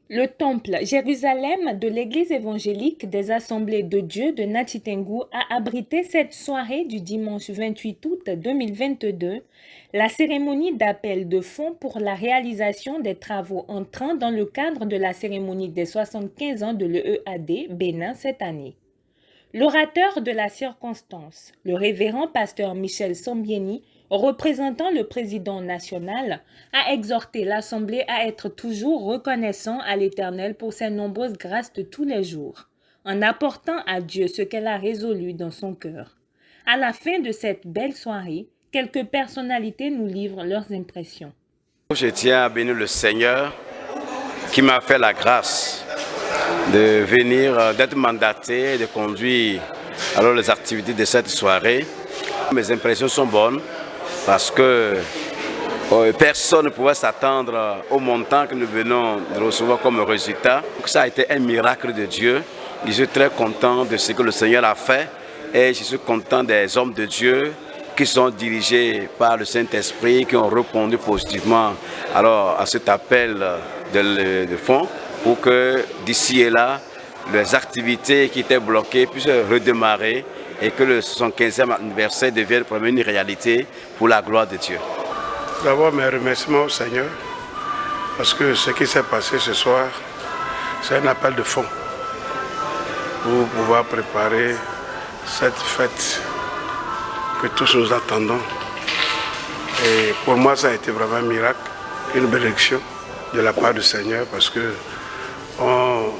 Le temple Jérusalem de l'Église évangélique des Assemblées de Dieu de Natchitengu a abrité cette soirée du dimanche 28 août 2022 la cérémonie d'appel de fonds pour la réalisation des travaux entrant dans le cadre de la cérémonie des 75 ans de l'EEAD Bénin cette année. L'orateur de la circonstance, le révérend pasteur Michel Sombieni, représentant le président national, a exhorté l'Assemblée à être toujours reconnaissant à l'Éternel pour ses nombreuses grâces de tous les jours, en apportant à Dieu ce qu'elle a résolu dans son cœur. À la fin de cette belle soirée, quelques personnalités nous livrent leurs impressions. Je tiens à bénir le Seigneur qui m'a fait la grâce de venir, d'être mandaté, de conduire alors les activités de cette soirée. Mes impressions sont bonnes parce que personne ne pouvait s'attendre au montant que nous venons de recevoir comme résultat. Ça a été un miracle de Dieu. Je suis très content de ce que le Seigneur a fait et je suis content des hommes de Dieu qui sont dirigés par le Saint-Esprit, qui ont répondu positivement alors, à cet appel de fonds pour que d'ici et là, les activités qui étaient bloquées puissent redémarrer et que le 75e anniversaire devienne pour une réalité pour la gloire de Dieu. D'abord, mes remerciements au Seigneur parce que ce qui s'est passé ce soir, c'est un appel de fonds pour pouvoir préparer cette fête que tous nous attendons. Et pour moi, ça a été vraiment un miracle, une bénédiction de la part du Seigneur parce que on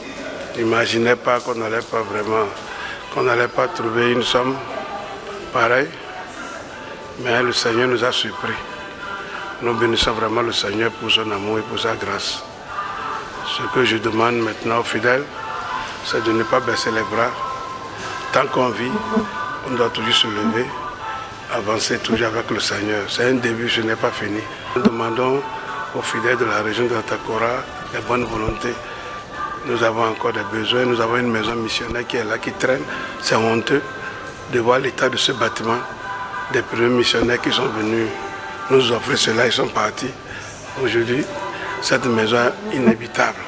n'imaginait pas qu'on n'allait pas trouver une somme pareille, mais le Seigneur nous a surpris. Nous bénissons vraiment le Seigneur pour son amour et pour sa grâce. Ce que je demande maintenant aux fidèles, c'est de ne pas baisser les bras. Tant qu'on vit, on doit toujours se lever, avancer toujours avec le Seigneur. C'est un début, ce n'est pas fini. Nous demandons aux fidèles de la région de Atakora la bonne volonté. Nous avons encore des besoins, nous avons une maison missionnaire qui est là, qui traîne. C'est honteux de voir l'état de ce bâtiment. Des premiers missionnaires qui sont venus nous offrir cela, ils sont partis. Aujourd'hui, cette maison est inhabitable.